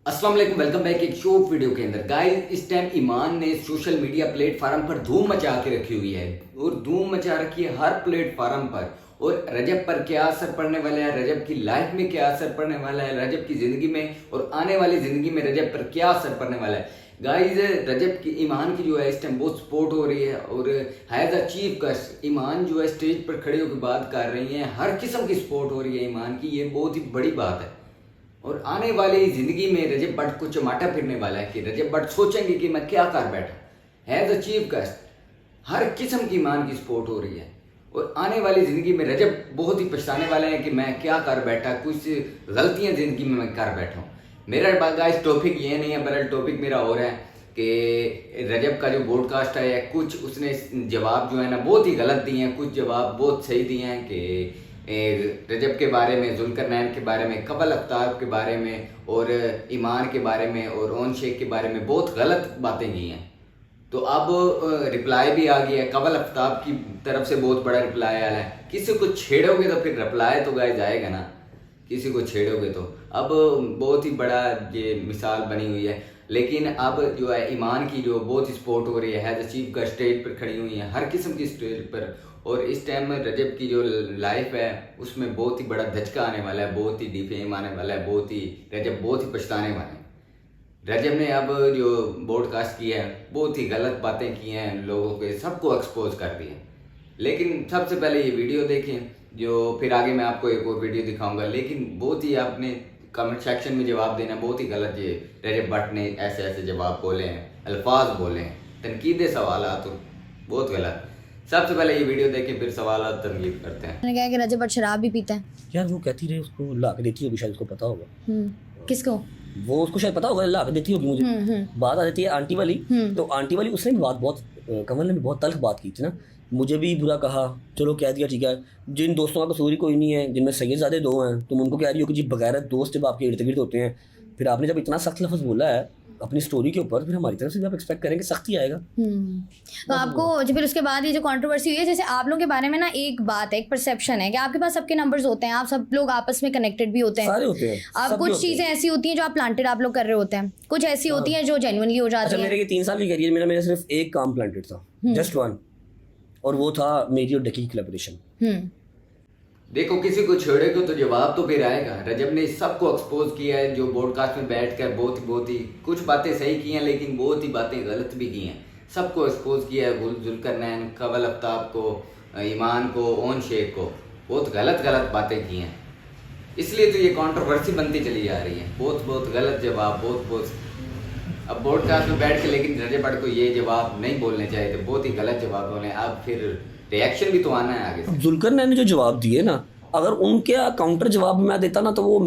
अस्सलाम वालेकुम, welcome back एक शॉर्ट वीडियो के अंदर। गाइस, इस टाइम ईमान ने सोशल मीडिया प्लेटफार्म पर धूम मचा के रखी हुई है और धूम मचा रखी है हर प्लेटफार्म पर। और रजब पर क्या असर पड़ने वाला है, रजब की लाइफ में क्या असर पड़ने वाला है, रजब की जिंदगी में और आने वाली जिंदगी में रजब पर क्या असर पड़ने वाला है। गाइस, रजब की ईमान की जो है इस टाइम बहुत सपोर्ट हो रही है और हैज अ चीफ गेस्ट ईमान जो है स्टेज पर खड़े होकर बात कर रही हैं। हर किस्म की सपोर्ट हो रही है ईमान की, ये बहुत ही बड़ी बात है। और आने वाली जिंदगी में रजब भट्ट को चमाटा फिरने वाला है कि रजब भट्ट सोचेंगे कि मैं क्या कर बैठा। हैज अ चीफ गेस्ट, हर किस्म की ईमान की सपोर्ट हो रही है और आने वाली जिंदगी में रजब बहुत ही पछताने वाले हैं कि मैं क्या कर बैठा, कुछ गलतियां जिंदगी में मैं कर बैठा हूँ। मेरा गाइस टॉपिक ये नहीं है, बल्कि टॉपिक मेरा और है कि रजब का जो पॉडकास्ट है कुछ उसने जवाब जो है ना बहुत ही गलत दिए हैं, कुछ जवाब बहुत सही दिए हैं कि रजब के बारे में, जुल्करनैन के बारे में, कबल अफ्ताब के बारे में और ईमान के बारे में और ओन शेख के बारे में बहुत गलत बातें की हैं। तो अब रिप्लाई भी आ गया है, कबल अफ्ताब की तरफ से बहुत बड़ा रिप्लाई आया है। किसी को छेड़ोगे तो फिर रिप्लाई तो गाइस आएगा ना, किसी को छेड़ोगे तो। अब बहुत ही बड़ा ये मिसाल बनी हुई है। लेकिन अब जो है ईमान की जो बहुत ही सपोर्ट हो रही है, हैज अचीव का स्टेज पर खड़ी हुई है, हर किस्म की स्टेज पर। और इस टाइम में रजब की जो लाइफ है उसमें बहुत ही बड़ा धचका आने वाला है, बहुत ही डिफेम आने वाला है, रजब बहुत ही पछताने वाले हैं। रजब ने अब जो पॉडकास्ट किया है बहुत ही गलत बातें की हैं, लोगों के सबको एक्सपोज कर दिए। लेकिन सबसे पहले ये वीडियो देखें, जो फिर आगे मैं आपको एक और वीडियो दिखाऊंगा। लेकिन बहुत ही आपने कमेंट सेक्शन में जवाब देना बहुत ही गलत। ये रजब भट्ट ने ऐसे ऐसे जवाब बोले हैं, अल्फाज बोले हैं, तनकीदे सवालात तो बहुत गलत। सबसे पहले ये वीडियो देखें फिर सवालात तनकीद करते हैं। मैंने कहा कि रजब भट्ट शराब भी पीता है यार। वो कहती रही उसको ला के देती होगी, शायद उसको पता होगा। किसको? वो उसको शायद पता होगा, ला के देती होगी मुझे। बात आ जाती है आंटी वाली, तो आंटी वाली उसने भी बात बहुत कमल ने भी बहुत तल्ख बात की थी ना, मुझे भी बुरा कहा, चलो कह दिया ठीक है। जिन दोस्तों का कसूर ही कोई नहीं है, जिनमें सैयदजादे दो हैं, तुम उनको कह रही हो कि जी बगैर दोस्त जब आपके इर्द गिर्द होते हैं, फिर आपने जब इतना सख्त लफ्ज़ बोला है अपनी स्टोरी के ऊपर, फिर हमारी तरफ से जब एक्सपेक्ट करेंगे सख्ती आएगा। तो आपको जो फिर उसके बाद ये जो कंट्रोवर्सी हुई है, जैसे आप लोगों के बारे में ना एक बात है, एक परसेप्शन है कि आपके पास सबके नंबर्स होते हैं, आप सब लोग आपस में कनेक्टेड भी होते हैं, सारे होते हैं। अब कुछ चीज़ें ऐसी होती हैं जो आप प्लांटेड आप लोग कर रहे होते हैं, कुछ ऐसी होती हैं जो जेन्युइनली हो जाती अच्छा, हैं। मेरे ये 3 साल की करियर मेरा सिर्फ एक काम प्लांटेड था, जस्ट वन, और वो था मेरी और डकी की कोलैबोरेशन। देखो, किसी को छेड़ेगा तो जवाब तो फिर आएगा। रजब ने सबको एक्सपोज किया है, जो पॉडकास्ट में बैठकर बहुत ही कुछ बातें सही की हैं, लेकिन बहुत ही बातें गलत भी की हैं। सबको एक्सपोज किया है, जुल्करनैन, कबल अफ्ताब को, ईमान को, ओन शेख को, बहुत गलत बातें की हैं। इसलिए तो ये कंट्रोवर्सी बनती चली जा रही है। बहुत गलत जवाब, बहुत अब पॉडकास्ट में बैठ के, लेकिन रजब भट्ट को ये जवाब नहीं बोलने चाहिए थे, बहुत ही गलत जवाब बोले। अब फिर रिएक्शन भी तो आना है आगे से। जुल्करनैन ने जो जवाब दिए ना, अगर उनके काउंटर जवाब मैं देता ना, तो वो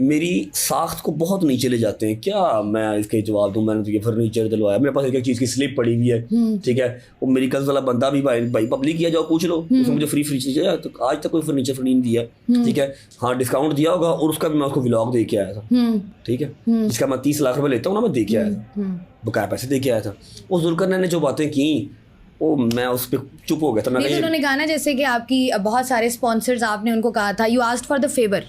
मेरी साख्त को बहुत नीचे ले जाते हैं। क्या मैं इसके जवाब दूं, मैंने तो ये फर्नीचर दिलवाया, मेरे पास एक चीज़ की स्लिप पड़ी हुई है, ठीक है, वो मेरी कल वाला बंदा भी भाई पब्लिक किया, जाओ पूछ लो, उसने मुझे फ्री चाहिए, तो आज तक कोई फर्नीचर नहीं दिया, ठीक है। हाँ, डिस्काउंट दिया होगा और उसका भी मैं उसको व्लॉग दे के आया था, ठीक है, जिसका मैं 30 लाख रुपये लेता हूँ ना, मैं दे के आया था, बकाया पैसे दे के आया था। वो जुल्करनैन ने जो बातें की, वो मैं उस पर चुप हो गया था। नहीं, उन्होंने कहा ना जैसे कि आपकी बहुत सारे स्पॉन्सर्स, आपने उनको कहा था, you asked for the favour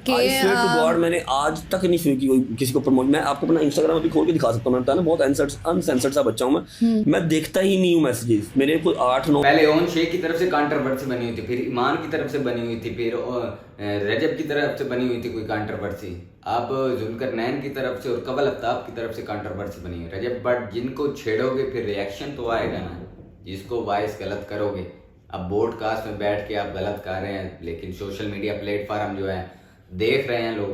कि गॉड मैंने आज तक नहीं सुनी कि किसी को प्रमोट। मैं आपको अपना इंस्टाग्राम अभी खोल के दिखा सकता हूँ, मैं ना बहुत अनसेंसर्ड सा बच्चा हूँ मैं देखता ही नहीं हूँ मैसेजेस मेरे कोई 8-9। पहले ओन शेख की तरफ से कंट्रोवर्सी बनी हुई थी, फिर ईमान की तरफ से बनी हुई थी, फिर रजब की तरफ से बनी हुई थी कोई कंट्रोवर्सी। अब जुल्करनैन की तरफ से और कबल अफ्ताब की तरफ से कंट्रोवर्सी बनी हुई। रजब भट्ट जिनको छेड़ोगे फिर रिएक्शन तो आएगा ना, जिसको वॉइस गलत करोगे। अब पॉडकास्ट में बैठ के आप गलत कर रहे हैं, लेकिन सोशल मीडिया प्लेटफॉर्म जो है देख रहे हैं लोग,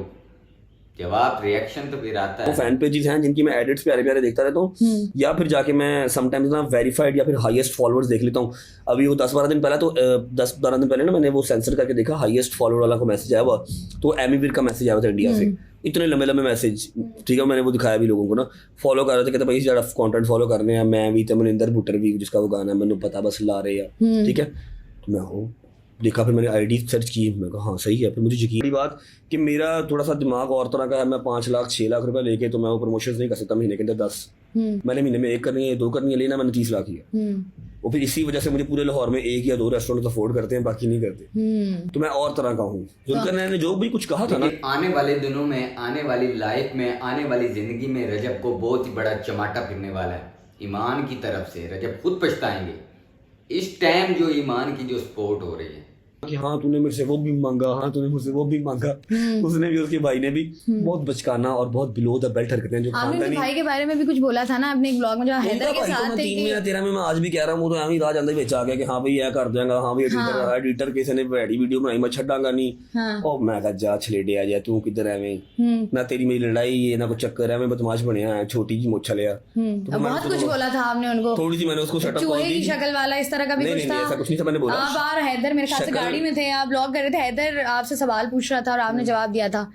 जवाब रिएक्शन तो फिर आता है। वो फैन पेजेस हैं जिनकी मैं एडिट्स प्यारे देखता रहता हूँ, या फिर जाके मैं समटाइम्स ना वेरीफाइड या फिर हाईएस्ट फॉलोअर्स देख लेता हूँ। अभी वो 10-12 दिन पहले, तो 10-12 दिन पहले ना मैंने वो सेंसर करके देखा, हाईएस्ट फॉलोअर वाला को मैसेज आया हुआ, तो एमी वीर का मैसेज आया था इंडिया से, इतने लंबे मैसेज, ठीक है। मैंने वो दिखाया भी लोगों को ना, फॉलो कर रहे थे, कहते भाई ज़्यादा कंटेंट फॉलो करने हैं, मैं भी तो मनिंदर भुट्टर भी, जिसका वो गाना है मैंने पता बस ला रहे हैं, ठीक है। तो मैं हूँ देखा, फिर मैंने आईडी सर्च की, मैं कहा हाँ सही है। फिर मुझे यकीन बात कि मेरा थोड़ा सा दिमाग और तरह का है, मैं 5 लाख 6 लाख रुपए लेके तो मैं वो प्रमोशंस नहीं कर सकता महीने के अंदर 10, मैंने महीने में 1 करनी है 2 करनी है, लेना मैंने 30 लाख किया। और फिर इसी वजह से मुझे पूरे लाहौर में 1 या 2 रेस्टोरेंट अफोर्ड करते हैं, बाकी नहीं करते। तो मैं और तरह का हूँ। जुल्करनैन ने जो भी कुछ कहा था ना, आने वाले दिनों में, आने वाली लाइफ में, आने वाली जिंदगी में रजब को बहुत ही बड़ा चमाटा फिरने वाला है ईमान की तरफ से। रजब खुद पछताएंगे इस टाइम जो ईमान की जो सपोर्ट हो रही है कि हाँ तूने मेरे से वो भी मांगा, हाँ तूने मुझसे वो भी मांगा। उसने भी, उसके भाई ने भी बहुत बचकाना और बहुत बिलो द बेल्ट हरकतें जो आपने खानदानी। भाई के बारे में भी कुछ बोला था ना अपने एक ब्लॉग में, जो हैदर के साथ 3 में या 13 में मैं आज भी कह रहा हूँ, वो तो यहाँ ही राज अंदर बेच आ गया कि हाँ भाई यह कर देगा, हाँ भाई एडिटर किसी ने बैठी वीडियो बनाई मैं छड़ांगा नहीं। और मैं कहा जा छलेडे आ जाए तू किधर है मैं, ना तेरी मेरी लड़ाई है ना कुछ चक्कर है, मैं बदमाश बनया है, छोटी जी मोछा लिया। बहुत कुछ बोला था आपने उनको, थोड़ी सी मैंने उसको शट अप चूहे की शक्ल वाला इस तरह का भी कुछ था। ऐसा कुछ नहीं था मैंने बोला। आप और हैदर मेरे ख्याल से गाड़ी में थे, आप ब्लॉग कर रहे थे, हैदर आपसे सवाल पूछ रहा था और आपने जवाब दिया था।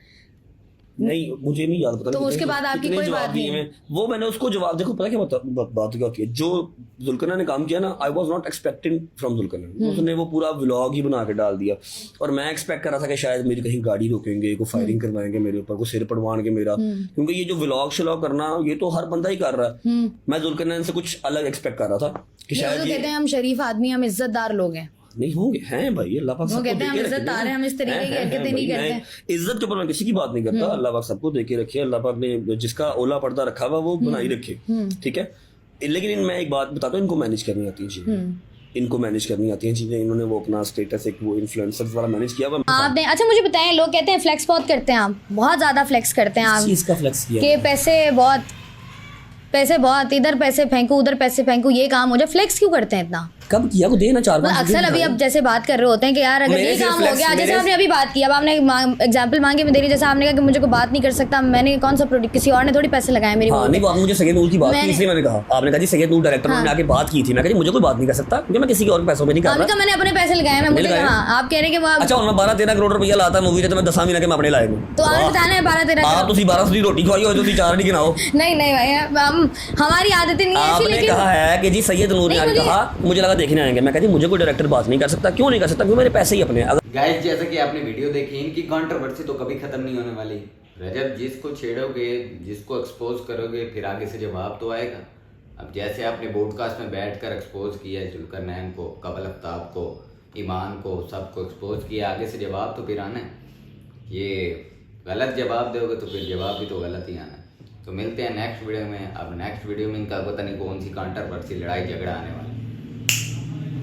नहीं मुझे नहीं याद, पता तो उसके बाद आपकी कोई बात नहीं है। वो मैंने उसको जवाब, देखो पता क्या बात क्या होती है, जो जुल्करनैन ने काम किया ना, I was not expecting from Zulqarnain. उसने वो पूरा व्लॉग ही बना के डाल दिया और मैं एक्सपेक्ट कर रहा था कि शायद मेरी कहीं गाड़ी रोकेंगे, को फायरिंग करवाएंगे मेरे ऊपर, को सिर पड़वाएंगे मेरा, क्योंकि ये जो व्लॉग शलॉग करना ये तो हर बंदा ही कर रहा है। मैं जुल्करनैन से कुछ अलग एक्सपेक्ट कर रहा था कि शायद कहते हैं हम शरीफ आदमी, हम इज्जतदार लोग हैं। नहीं होंगे, हैं भाई, अल्लाह पाक सबको कहते हैं हम इज्जतदार हैं, हम इस तरीके की हरकतें नहीं करते। इज्जत के ऊपर मैं किसी की बात नहीं करता, अल्लाह पाक सबको देके रखे, अल्लाह पाक ने जिसका ओला पर्दा रखा हुआ वो बनाई रखे, ठीक है। लेकिन मैं एक बात बताता हूँ, इनको मैनेज करनी आती है चीजें, इनको मैनेज करनी आती है चीजें। इन्होंने वो अपना स्टेटस एक वो इन्फ्लुएंसर्स वाला मैनेज किया हुआ। आपने, अच्छा मुझे बताएं, लोग कहते हैं फ्लेक्स बहुत करते हैं, आप बहुत ज्यादा फ्लेक्स करते हैं, आप चीज का फ्लेक्स किया कि पैसे बहुत इधर पैसे फेंकू उधर पैसे फेंकू, ये काम हो जाए, फ्लेक्स क्यों करते हैं इतना? कब किया को देना 4-5 अक्सर अभी अब जैसे बात कर रहे होते हैं कि यार अगर ये काम हो गया, जैसे आपने अभी बात की, अब आपने एग्जांपल मांगी मैं दे रही, जैसे आपने कहा कि मुझे कोई बात नहीं कर सकता, मैंने कौन सा प्रोडक्ट, किसी और ने थोड़ी पैसे लगाए मेरी। हाँ नहीं, आप मुझे सैयद नूर की बात की इसलिए मैंने कहा, आपने कहा जी सैयद नूर डायरेक्टर ने आके बात की थी, मैं कहा मुझे कोई बात नहीं कर सकता क्योंकि मैं किसी के और पैसों में नहीं कर रहा। मैंने अपने पैसे लगाए, मैं मुझे कहा आप कह रहे हैं कि अच्छा मैं 12-13 करोड़ रुपया लाता मूवी तो मैं 10 महीने के मैं अपने लाए तो आप बताना है 12-13 आप तुसी 1200 की रोटी खवाई हो तो 4 नहीं गिनाओ। नहीं भाई, हमारी आदतें नहीं है। आपने कहा है कि जी सैयद नूर ने आके कहा मुझे लगा देखने आएंगे, मैं कहा जी मुझे कोई डायरेक्टर बात नहीं कर सकता, क्यों नहीं कर सकता, क्योंकि मेरे पैसे ही अपने। गाइस जैसा कि आपने वीडियो देखी, इनकी कंट्रोवर्सी तो कभी खत्म नहीं होने वाली। रजब जिसको छेड़ोगे, जिसको एक्सपोज करोगे, फिर आगे से जवाब तो आएगा। अब जैसे आपने पॉडकास्ट में बैठकर एक्सपोज किया जुल्करनैन को, कबल आफ्ताब को, ईमान को, सबको एक्सपोज किया, आगे से जवाब तो फिर आना है। ये गलत जवाब दोगे तो फिर जवाब भी तो गलत ही आना है। तो मिलते हैं नेक्स्ट वीडियो में। अब नेक्स्ट वीडियो में इनका पता नहीं कौन सी कंट्रोवर्सी लड़ाई झगड़ा आने वाला।